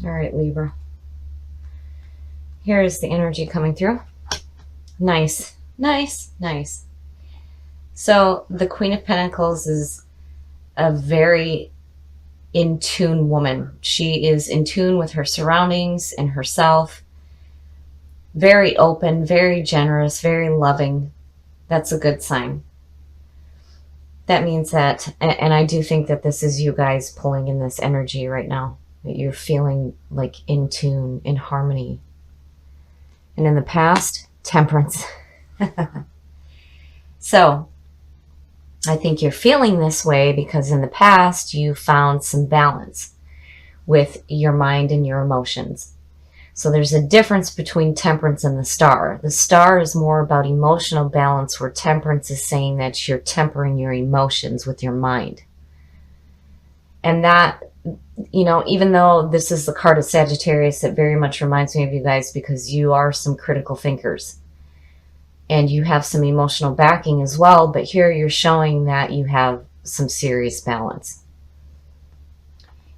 All right, Libra. Here is the energy coming through. Nice, nice, nice. So the Queen of Pentacles is a very in tune woman. She is in tune with her surroundings and herself. Very open, very generous, very loving. That's a good sign. That means that, and I do think that this is you guys pulling in this energy right now, that you're feeling like in tune, in harmony. And in the past, temperance. So I think you're feeling this way because in the past you found some balance with your mind and your emotions. So there's a difference between temperance and the star. The star is more about emotional balance, where temperance is saying that you're tempering your emotions with your mind. And that, you know, even though this is the card of Sagittarius, it very much reminds me of you guys because you are some critical thinkers. And you have some emotional backing as well, but here you're showing that you have some serious balance.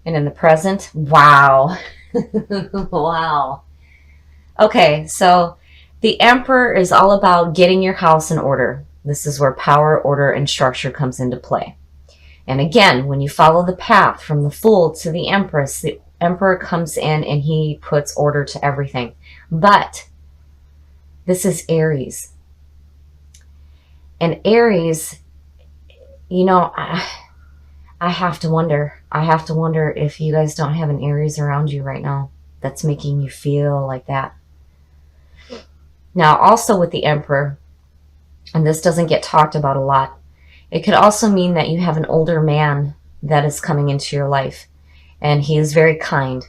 And in the present, wow. Wow. Okay, so the Emperor is all about getting your house in order. This is where power, order, and structure comes into play. And again, when you follow the path from the Fool to the Empress, the Emperor comes in and he puts order to everything. But this is Aries. And Aries, you know, I have to wonder. I have to wonder if you guys don't have an Aries around you right now that's making you feel like that. Now, also with the Emperor, and this doesn't get talked about a lot, it could also mean that you have an older man that is coming into your life. And he is very kind,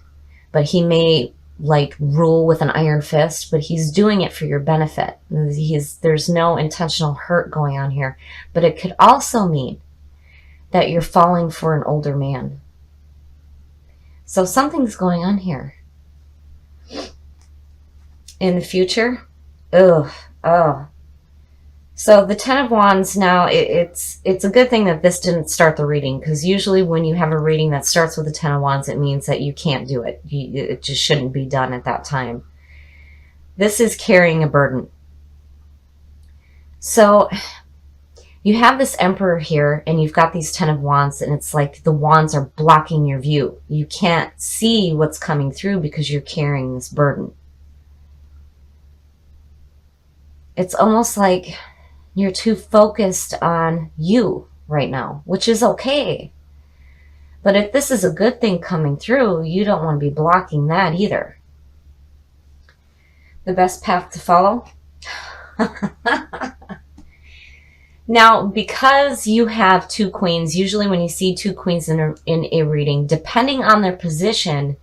but he may like rule with an iron fist, but he's doing it for your benefit. There's no intentional hurt going on here. But it could also mean that you're falling for an older man. So something's going on here. In the future, oh. So the Ten of Wands now, it's a good thing that this didn't start the reading, because usually when you have a reading that starts with the Ten of Wands, it means that you can't do it. It just shouldn't be done at that time. This is carrying a burden. So you have this Emperor here, and you've got these Ten of Wands, and it's like the wands are blocking your view. You can't see what's coming through because you're carrying this burden. It's almost like you're too focused on you right now, which is okay. But if this is a good thing coming through, you don't want to be blocking that either. The best path to follow? Now, because you have two queens, usually when you see two queens in a reading, depending on their position,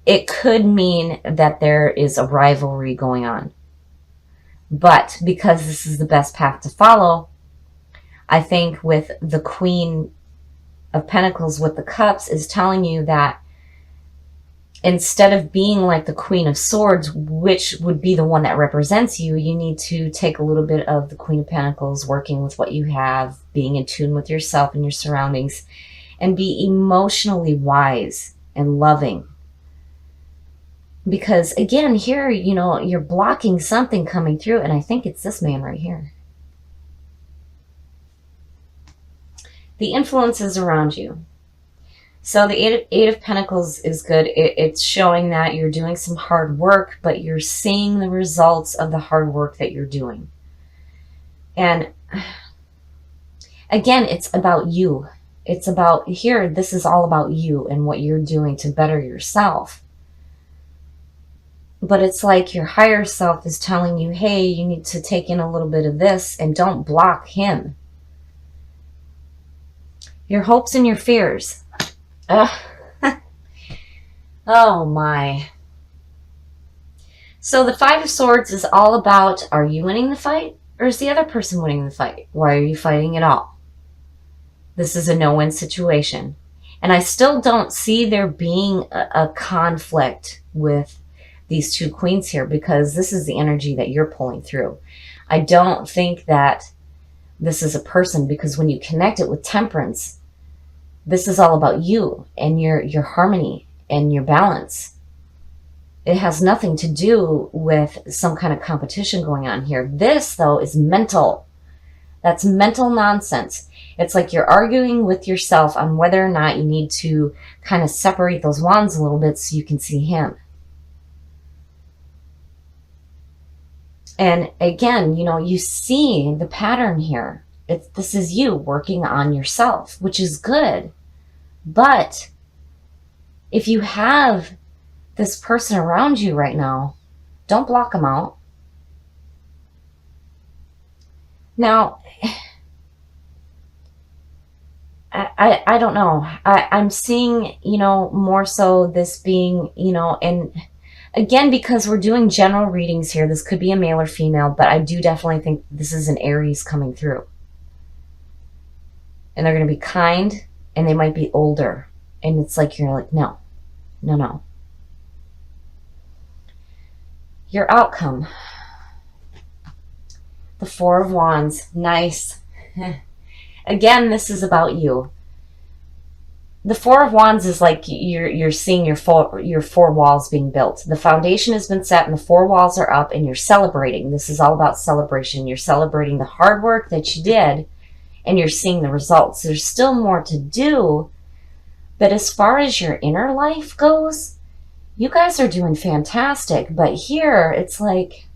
it could mean that there is a rivalry going on. But because this is the best path to follow, I think with the Queen of Pentacles with the Cups is telling you that instead of being like the Queen of Swords, which would be the one that represents you, you need to take a little bit of the Queen of Pentacles, working with what you have, being in tune with yourself and your surroundings, and be emotionally wise and loving. Because again, here, you know, you're blocking something coming through, and I think it's this man right here. The influences around you. So the Eight of Pentacles is good. It's showing that you're doing some hard work, but you're seeing the results of the hard work that you're doing. And again, it's about you. It's about here, this is all about you and what you're doing to better yourself. But it's like your higher self is telling you, hey, you need to take in a little bit of this and don't block him. Your hopes and your fears. Oh my. So the Five of Swords is all about, are you winning the fight or is the other person winning the fight? Why are you fighting at all? This is a no-win situation. And I still don't see there being a conflict with these two queens here, because this is the energy that you're pulling through. I don't think that this is a person, because when you connect it with Temperance, this is all about you and your harmony and your balance. It has nothing to do with some kind of competition going on here. This, though, is mental. That's mental nonsense. It's like you're arguing with yourself on whether or not you need to kind of separate those wands a little bit so you can see him. And again, you know, you see the pattern here. This is you working on yourself, which is good. But if you have this person around you right now, don't block them out. Now, I don't know. I'm seeing, you know, more so this being, you know, and again, because we're doing general readings here, this could be a male or female, but I do definitely think this is an Aries coming through. And they're going to be kind, and they might be older. And it's like, you're like, no, no, no. Your outcome. The Four of Wands. Nice. Again, this is about you. The Four of Wands is like you're seeing your four walls being built. The foundation has been set and the four walls are up, and you're celebrating. This is all about celebration. You're celebrating the hard work that you did, and you're seeing the results. There's still more to do, but as far as your inner life goes, you guys are doing fantastic. But here, it's like,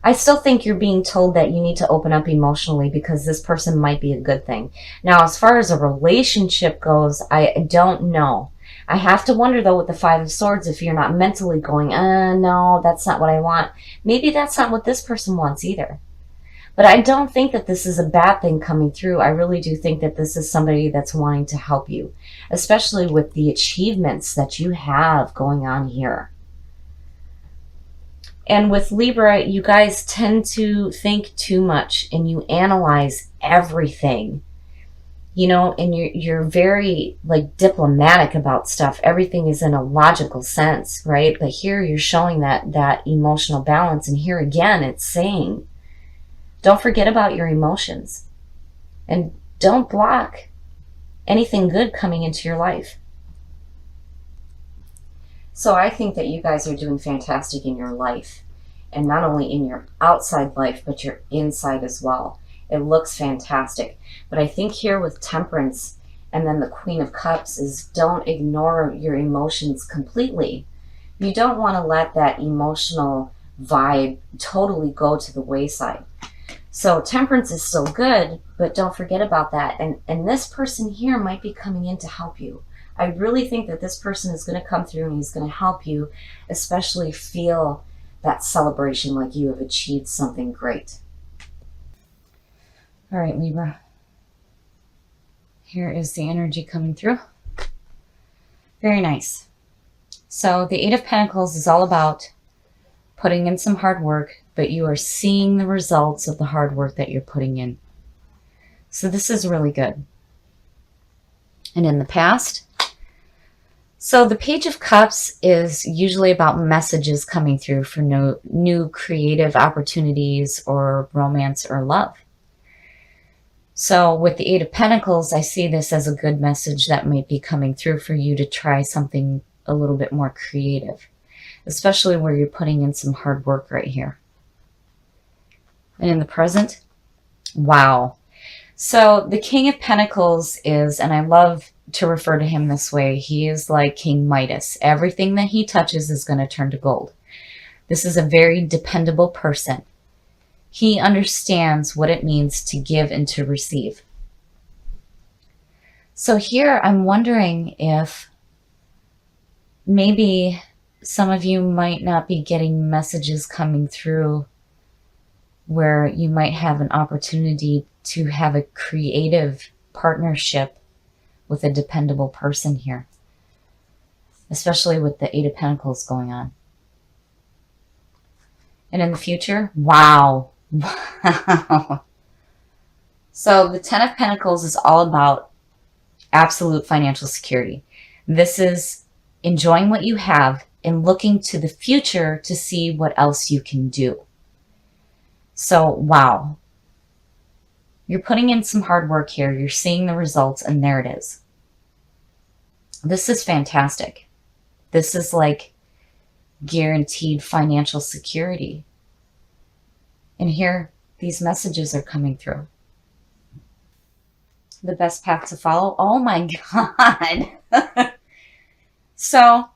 I still think you're being told that you need to open up emotionally because this person might be a good thing. Now, as far as a relationship goes, I don't know. I have to wonder, though, with the Five of Swords, if you're not mentally going, no, that's not what I want. Maybe that's not what this person wants either. But I don't think that this is a bad thing coming through. I really do think that this is somebody that's wanting to help you, especially with the achievements that you have going on here. And with Libra, you guys tend to think too much and you analyze everything, you know, and you're very like diplomatic about stuff. Everything is in a logical sense, right? But here you're showing that emotional balance. And here again, it's saying, don't forget about your emotions and don't block anything good coming into your life. So I think that you guys are doing fantastic in your life, and not only in your outside life, but your inside as well. It looks fantastic. But I think here with Temperance and then the Queen of Cups is, don't ignore your emotions completely. You don't want to let that emotional vibe totally go to the wayside. So Temperance is still good, but don't forget about that. And this person here might be coming in to help you. I really think that this person is going to come through and he's going to help you, especially feel that celebration like you have achieved something great. All right, Libra. Here is the energy coming through. Very nice. So the Eight of Pentacles is all about putting in some hard work, but you are seeing the results of the hard work that you're putting in. So this is really good. And in the past, so the Page of Cups is usually about messages coming through for new creative opportunities or romance or love. So with the Eight of Pentacles, I see this as a good message that might be coming through for you to try something a little bit more creative, especially where you're putting in some hard work right here. And in the present, wow. So the King of Pentacles is, and I love to refer to him this way, he is like King Midas. Everything that he touches is going to turn to gold. This is a very dependable person. He understands what it means to give and to receive. So here I'm wondering if maybe some of you might not be getting messages coming through where you might have an opportunity to have a creative partnership with a dependable person here, especially with the Eight of Pentacles going on. And in the future, wow. Wow. So the Ten of Pentacles is all about absolute financial security. This is enjoying what you have and looking to the future to see what else you can do. So, wow. You're putting in some hard work here. You're seeing the results, and there it is. This is fantastic. This is like guaranteed financial security. And here, these messages are coming through. The best path to follow. Oh my God. So,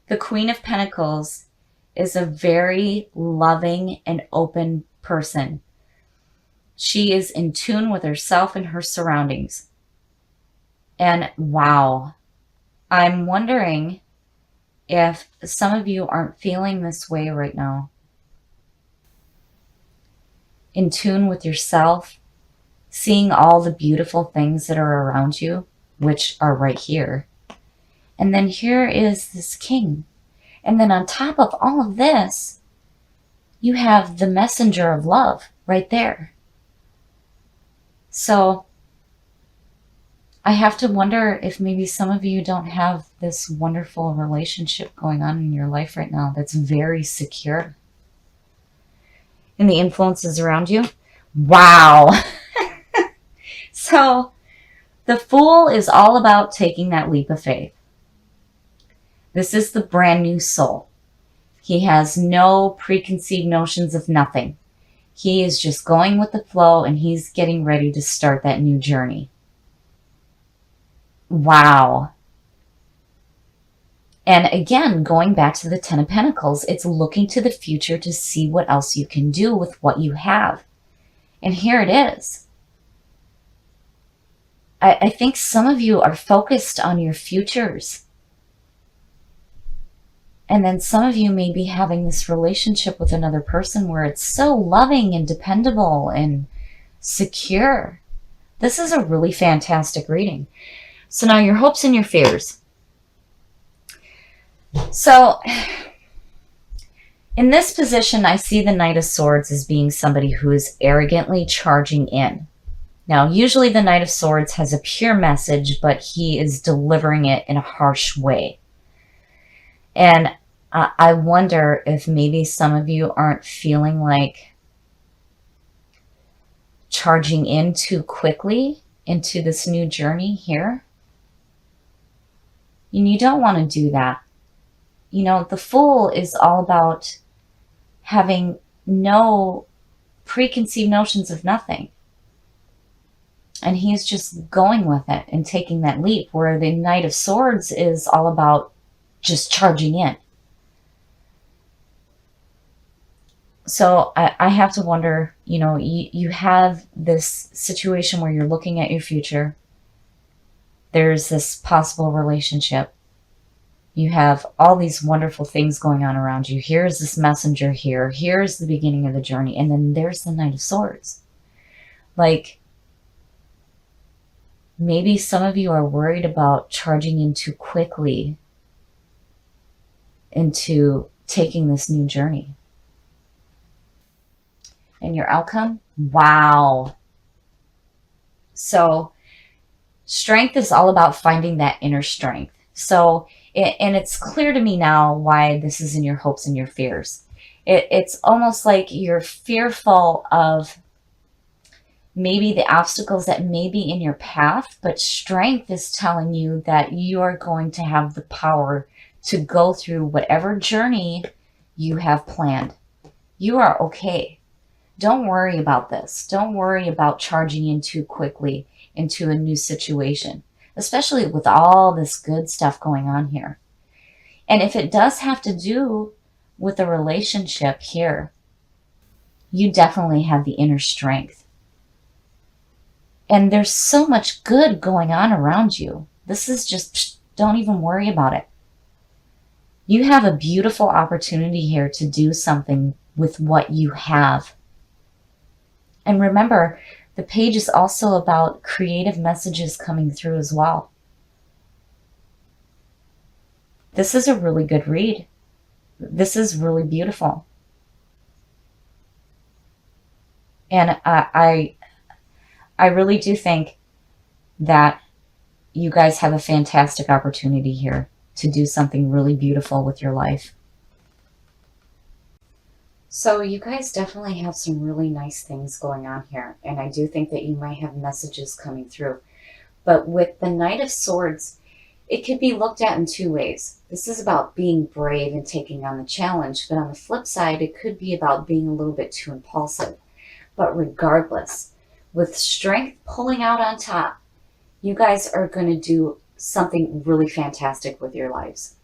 the Queen of Pentacles is a very loving and open person. She is in tune with herself and her surroundings. And wow, I'm wondering if some of you aren't feeling this way right now. In tune with yourself, seeing all the beautiful things that are around you, which are right here. And then here is this king. And then on top of all of this, you have the messenger of love right there. So I have to wonder if maybe some of you don't have this wonderful relationship going on in your life right now that's very secure. And the influences around you. Wow. So the Fool is all about taking that leap of faith. This is the brand new soul. He has no preconceived notions of nothing. He is just going with the flow, and he's getting ready to start that new journey. Wow. And again, going back to the Ten of Pentacles, it's looking to the future to see what else you can do with what you have. And here it is. I think some of you are focused on your futures. And then some of you may be having this relationship with another person where it's so loving and dependable and secure. This is a really fantastic reading. So now your hopes and your fears. So in this position, I see the Knight of Swords as being somebody who is arrogantly charging in. Now, usually the Knight of Swords has a pure message, but he is delivering it in a harsh way. And I wonder if maybe some of you aren't feeling like charging in too quickly into this new journey here. And you don't want to do that. You know, the Fool is all about having no preconceived notions of nothing. And he's just going with it and taking that leap, where the Knight of Swords is all about just charging in. So I have to wonder, you know, you have this situation where you're looking at your future. There's this possible relationship. You have all these wonderful things going on around you. Here's this messenger here. Here's the beginning of the journey. And then there's the Knight of Swords. Like, maybe some of you are worried about charging in too quickly into taking this new journey. And your outcome? Wow. So strength is all about finding that inner strength. So, and it's clear to me now why this is in your hopes and your fears. It's almost like you're fearful of maybe the obstacles that may be in your path, but strength is telling you that you are going to have the power to go through whatever journey you have planned. You are okay. Don't worry about this. Don't worry about charging in too quickly into a new situation, especially with all this good stuff going on here. And if it does have to do with a relationship here, you definitely have the inner strength. And there's so much good going on around you. This is just, don't even worry about it. You have a beautiful opportunity here to do something with what you have. And remember, the page is also about creative messages coming through as well. This is a really good read. This is really beautiful. And I really do think that you guys have a fantastic opportunity here to do something really beautiful with your life. So you guys definitely have some really nice things going on here. And I do think that you might have messages coming through. But with the Knight of Swords, It could be looked at in two ways. This is about being brave and taking on the challenge, but on the flip side, it could be about being a little bit too impulsive. But regardless, with strength pulling out on top, you guys are going to do something really fantastic with your lives.